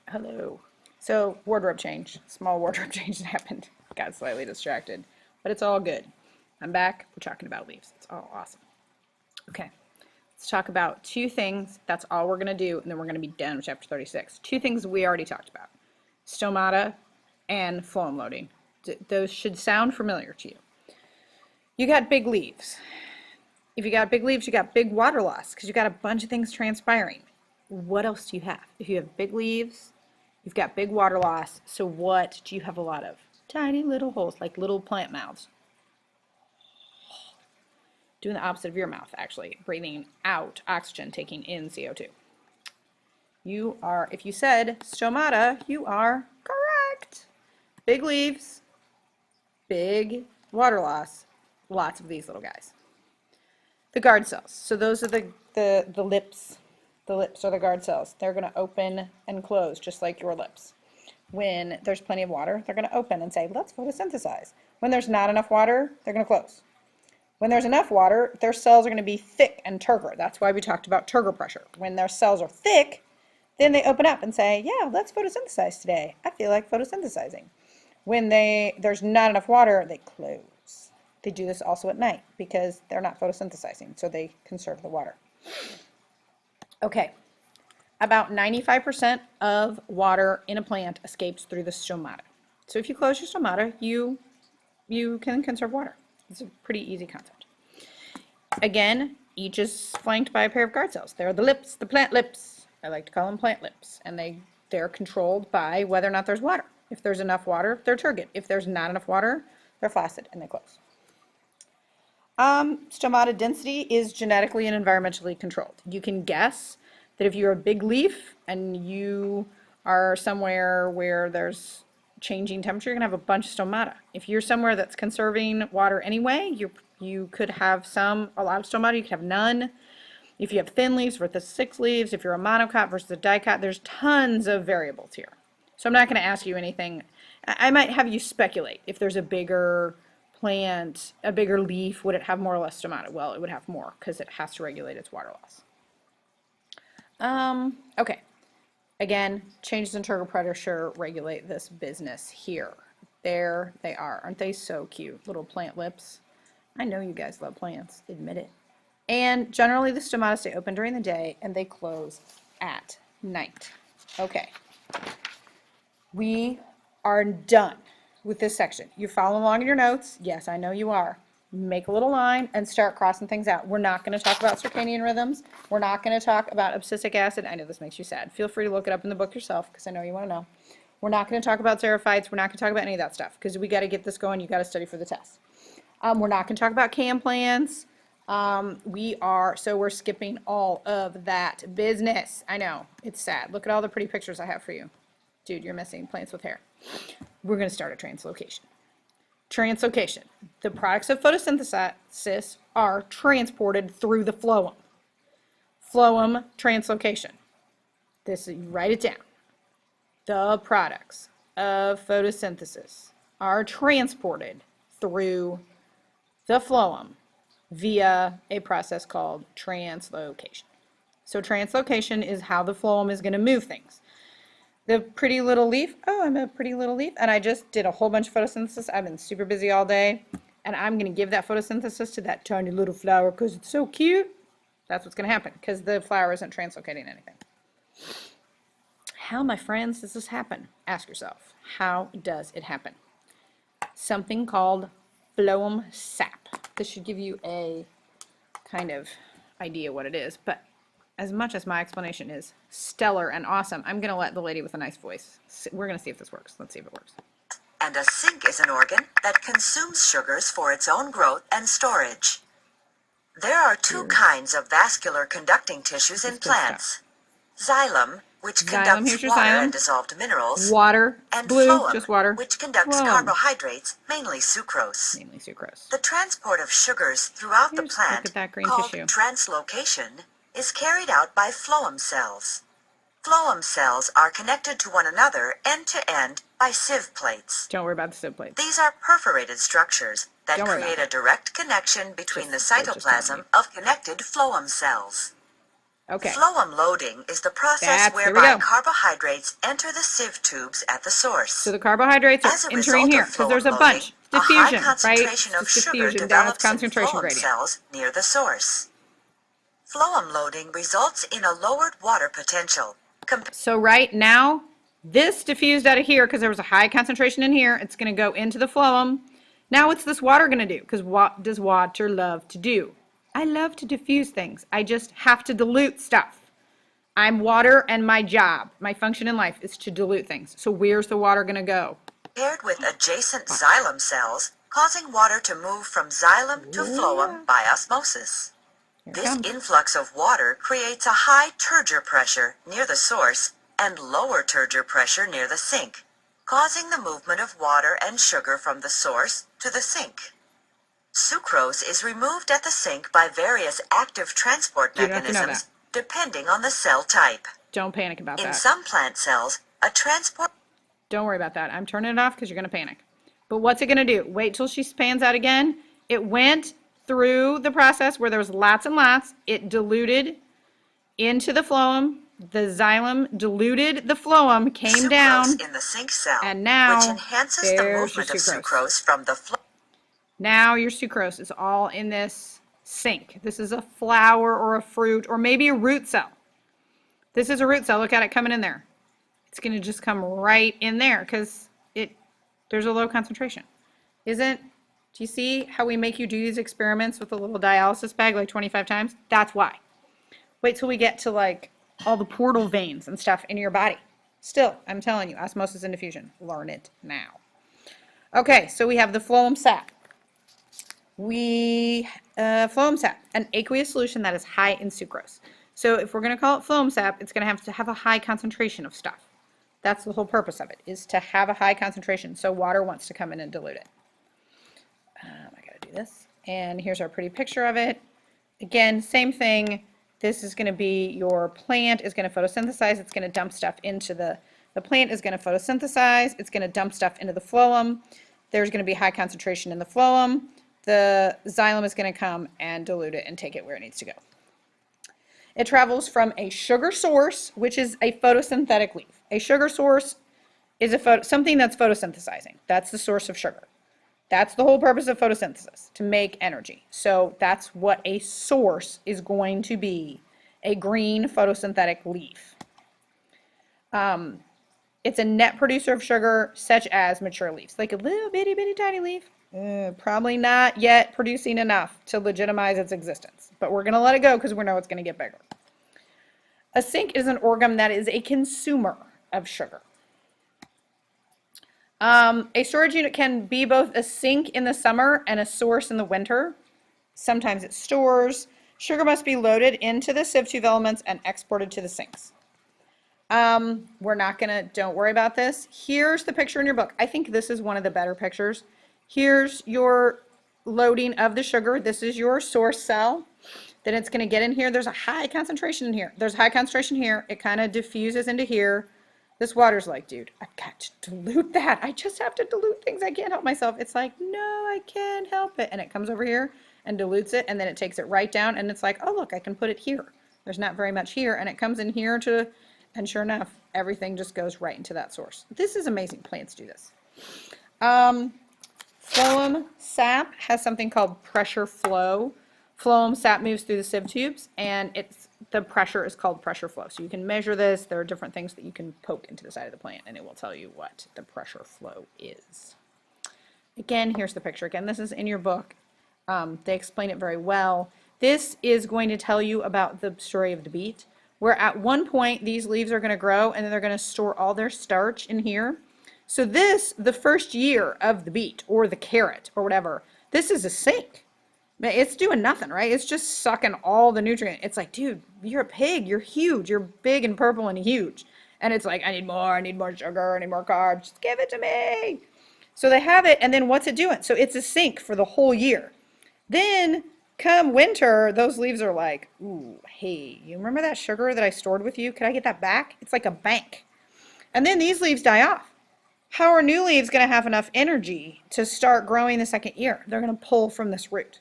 Hello. So, wardrobe change. Small wardrobe change that happened. Got slightly distracted, but it's all good. I'm back. We're talking about leaves. It's all awesome. Okay. Let's talk about two things. That's all we're going to do, and then we're going to be done with chapter 36. Two things we already talked about. Stomata and phloem loading. Those should sound familiar to you. You got big leaves. If you got big leaves, you got big water loss because you got a bunch of things transpiring. What else do you have? If you have big leaves, you've got big water loss. So what do you have a lot of? Tiny little holes, like little plant mouths. Doing the opposite of your mouth, actually. Breathing out oxygen, taking in CO2. You are, if you said stomata, you are correct. Big leaves, big water loss, lots of these little guys. The guard cells. So those are the lips. The lips are the guard cells. They're going to open and close just like your lips. When there's plenty of water, they're going to open and say, let's photosynthesize. When there's not enough water, they're going to close. When there's enough water, their cells are going to be thick and turgor. That's why we talked about turgor pressure. When their cells are thick, then they open up and say, yeah, let's photosynthesize today. I feel like photosynthesizing. When there's not enough water, they close. They do this also at night because they're not photosynthesizing, so they conserve the water. Okay, about 95% of water in a plant escapes through the stomata. So if you close your stomata, you can conserve water. It's a pretty easy concept. Again, each is flanked by a pair of guard cells. They're the lips, the plant lips. I like to call them plant lips, and they're controlled by whether or not there's water. If there's enough water, they're turgid. If there's not enough water, they're flaccid and they close. Stomata density is genetically and environmentally controlled. You can guess that if you're a big leaf and you are somewhere where there's changing temperature, you're gonna have a bunch of stomata. If you're somewhere that's conserving water anyway, you could have a lot of stomata, you could have none. If you have thin leaves versus thick leaves, if you're a monocot versus a dicot, there's tons of variables here. So I'm not gonna ask you anything. I might have you speculate if there's a bigger plant, a bigger leaf, would it have more or less stomata? Well, it would have more because it has to regulate its water loss. Okay. Again, changes in turgor pressure regulate this business here. There they are. Aren't they so cute? Little plant lips. I know you guys love plants. Admit it. And generally the stomata stay open during the day and they close at night. Okay. We are done with this section. You're following along in your notes. Yes, I know you are. Make a little line and start crossing things out. We're not going to talk about circadian rhythms. We're not going to talk about abscisic acid. I know this makes you sad. Feel free to look it up in the book yourself because I know you want to know. We're not going to talk about xerophytes. We're not going to talk about any of that stuff because we got to get this going. You got to study for the test. We're not going to talk about CAM plans. So we're skipping all of that business. I know, it's sad. Look at all the pretty pictures I have for you. Dude, you're missing plants with hair. We're going to start a translocation. Translocation. The products of photosynthesis are transported through the phloem. Phloem translocation. Write it down. The products of photosynthesis are transported through the phloem via a process called translocation. So translocation is how the phloem is going to move things. The pretty little leaf, oh, I'm a pretty little leaf, and I just did a whole bunch of photosynthesis. I've been super busy all day, and I'm going to give that photosynthesis to that tiny little flower because it's so cute. That's what's going to happen because the flower isn't translocating anything. How, my friends, does this happen? Ask yourself, how does it happen? Something called phloem sap. This should give you a kind of idea what it is, but as much as my explanation is stellar and awesome, I'm going to let the lady with a nice voice. We're going to see if this works. Let's see if it works. And a sink is an organ that consumes sugars for its own growth and storage. There are two kinds of vascular conducting tissues in plants. Xylem, which conducts water and dissolved minerals. Water, and blue, phloem, just water. which conducts carbohydrates, mainly sucrose. Mainly sucrose. The transport of sugars throughout the plant, look at that green called tissue. translocation, is carried out by phloem cells. Phloem cells are connected to one another end-to-end by sieve plates. Don't worry about the sieve plates. These are perforated structures that Don't worry create about a direct connection between the just cytoplasm of connected phloem cells. Okay. Phloem loading is the process Here we whereby go. carbohydrates enter the sieve tubes at the source. So the carbohydrates are As a entering result here of because phloem there's a loading, bunch. a high Diffusion, right? concentration It's of just sugar diffusion. That's develops in concentration phloem gradient. cells near the source. Phloem loading results in a lowered water potential. So right now, this diffused out of here because there was a high concentration in here. It's going to go into the phloem. Now what's this water going to do? Because what does water love to do? I love to diffuse things. I just have to dilute stuff. I'm water and my job, my function in life is to dilute things. So where's the water going to go? Paired with adjacent xylem cells, causing water to move from xylem to phloem by osmosis. This influx of water creates a high turgor pressure near the source and lower turgor pressure near the sink, causing the movement of water and sugar from the source to the sink. Sucrose is removed at the sink by various active transport mechanisms depending on the cell type. Don't panic about that. In some plant cells, a transport... Don't worry about that. I'm turning it off because you're going to panic. But what's it going to do? Wait till she pans out again. It went through the process where there was lots and lots. It diluted into the phloem. The xylem diluted the phloem, came down, in the sink cell, and now which enhances the movement of sucrose from the phloem. Now your sucrose is all in this sink. This is a flower or a fruit or maybe a root cell. This is a root cell. Look at it coming in there. It's going to just come right in there because there's a low concentration. Do you see how we make you do these experiments with a little dialysis bag like 25 times? That's why. Wait till we get to like all the portal veins and stuff in your body. Still, I'm telling you, osmosis and diffusion. Learn it now. Okay, so we have the phloem sap. Phloem sap, an aqueous solution that is high in sucrose. So if we're going to call it phloem sap, it's going to have a high concentration of stuff. That's the whole purpose of it, is to have a high concentration. So water wants to come in and dilute it. I got to do this. And here's our pretty picture of it. Again, same thing. This is going to be your plant is going to photosynthesize. It's going to dump stuff into the plant is going to photosynthesize. It's going to dump stuff into the phloem. There's going to be high concentration in the phloem. The xylem is going to come and dilute it and take it where it needs to go. It travels from a sugar source, which is a photosynthetic leaf. A sugar source is something that's photosynthesizing. That's the source of sugar. That's the whole purpose of photosynthesis, to make energy. So that's what a source is going to be, a green photosynthetic leaf. It's a net producer of sugar, such as mature leaves. Like a little bitty tiny leaf. Probably not yet producing enough to legitimize its existence. But we're going to let it go because we know it's going to get bigger. A sink is an organ that is a consumer of sugar. A storage unit can be both a sink in the summer and a source in the winter. Sometimes it stores. Sugar must be loaded into the sieve tube elements and exported to the sinks. Don't worry about this. Here's the picture in your book. I think this is one of the better pictures. Here's your loading of the sugar. This is your source cell. Then it's going to get in here. There's a high concentration in here. There's a high concentration here. It kind of diffuses into here. This water's like, dude, I've got to dilute that. I just have to dilute things. I can't help myself. It's like, no, I can't help it. And it comes over here and dilutes it, and then it takes it right down, and it's like, oh, look, I can put it here. There's not very much here, and it comes in here and sure enough, everything just goes right into that source. This is amazing. Plants do this. Phloem sap has something called pressure flow. Phloem sap moves through the sieve tubes, and the pressure is called pressure flow. So you can measure this. There are different things that you can poke into the side of the plant, and it will tell you what the pressure flow is. Again, here's the picture. Again, this is in your book. They explain it very well. This is going to tell you about the story of the beet, where at one point these leaves are going to grow, and then they're going to store all their starch in here. So the first year of the beet or the carrot or whatever, this is a sink. It's doing nothing, right? It's just sucking all the nutrient. It's like, dude, you're a pig. You're huge. You're big and purple and huge. And it's like, I need more sugar, I need more carbs. Just give it to me. So they have it, and then what's it doing? So it's a sink for the whole year. Then come winter, those leaves are like, ooh, hey, you remember that sugar that I stored with you? Could I get that back? It's like a bank. And then these leaves die off. How are new leaves going to have enough energy to start growing the second year? They're going to pull from this root.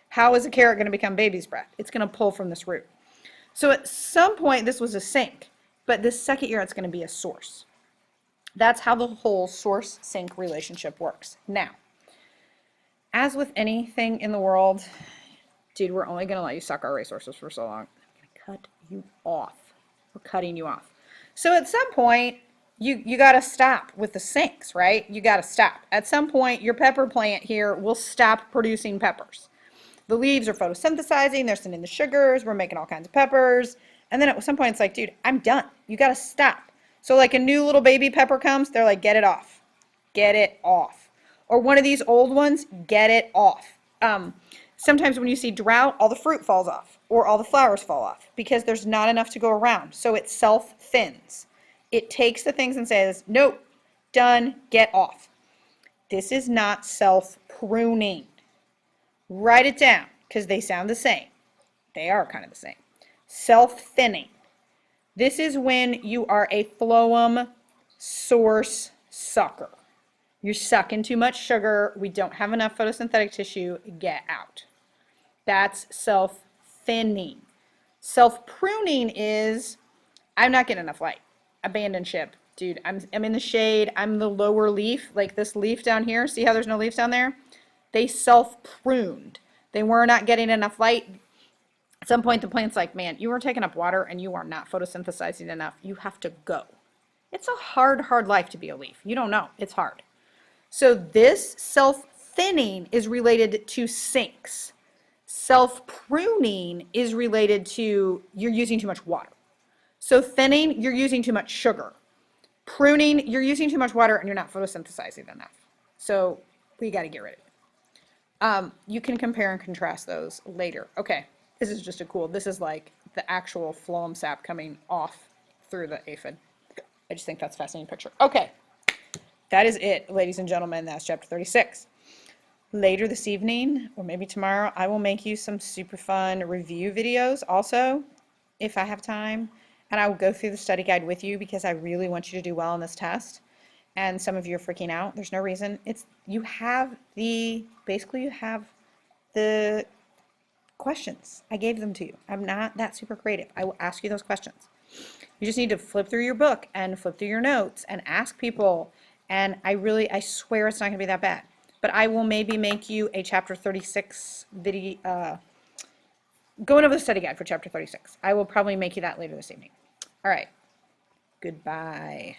How is a carrot going to become baby's breath? It's going to pull from this root. So at some point, this was a sink, but this second year, it's going to be a source. That's how the whole source-sink relationship works. Now, as with anything in the world, dude, we're only going to let you suck our resources for so long. I'm going to cut you off. We're cutting you off. So at some point, you got to stop with the sinks, right? You got to stop. At some point, your pepper plant here will stop producing peppers. The leaves are photosynthesizing, they're sending the sugars, we're making all kinds of peppers. And then at some point, it's like, dude, I'm done. You got to stop. So like a new little baby pepper comes, they're like, get it off. Get it off. Or one of these old ones, get it off. Sometimes when you see drought, all the fruit falls off or all the flowers fall off because there's not enough to go around. So it self-thins. It takes the things and says, nope, done, get off. This is not self-pruning. Write it down because they sound the same. They are kind of the same. Self-thinning. This is when you are a phloem source sucker. You're sucking too much sugar. We don't have enough photosynthetic tissue. Get out. That's self-thinning. Self-pruning is, I'm not getting enough light. Abandon ship. Dude, I'm in the shade. I'm the lower leaf, like this leaf down here. See how there's no leaves down there? They self-pruned. They were not getting enough light. At some point, the plant's like, man, you are taking up water and you are not photosynthesizing enough. You have to go. It's a hard, hard life to be a leaf. You don't know. It's hard. So this self-thinning is related to sinks. Self-pruning is related to you're using too much water. So thinning, you're using too much sugar. Pruning, you're using too much water and you're not photosynthesizing enough. So we got to get rid of it. You can compare and contrast those later. Okay, this is just this is like the actual phloem sap coming off through the aphid. I just think that's a fascinating picture. Okay, that is it, ladies and gentlemen. That's chapter 36. Later this evening, or maybe tomorrow, I will make you some super fun review videos also, if I have time. And I will go through the study guide with you because I really want you to do well on this test. And some of you are freaking out. There's no reason. You have the questions. I gave them to you. I'm not that super creative. I will ask you those questions. You just need to flip through your book and flip through your notes and ask people. And I swear it's not going to be that bad. But I will maybe make you a chapter 36 video, going over the study guide for chapter 36. I will probably make you that later this evening. All right. Goodbye.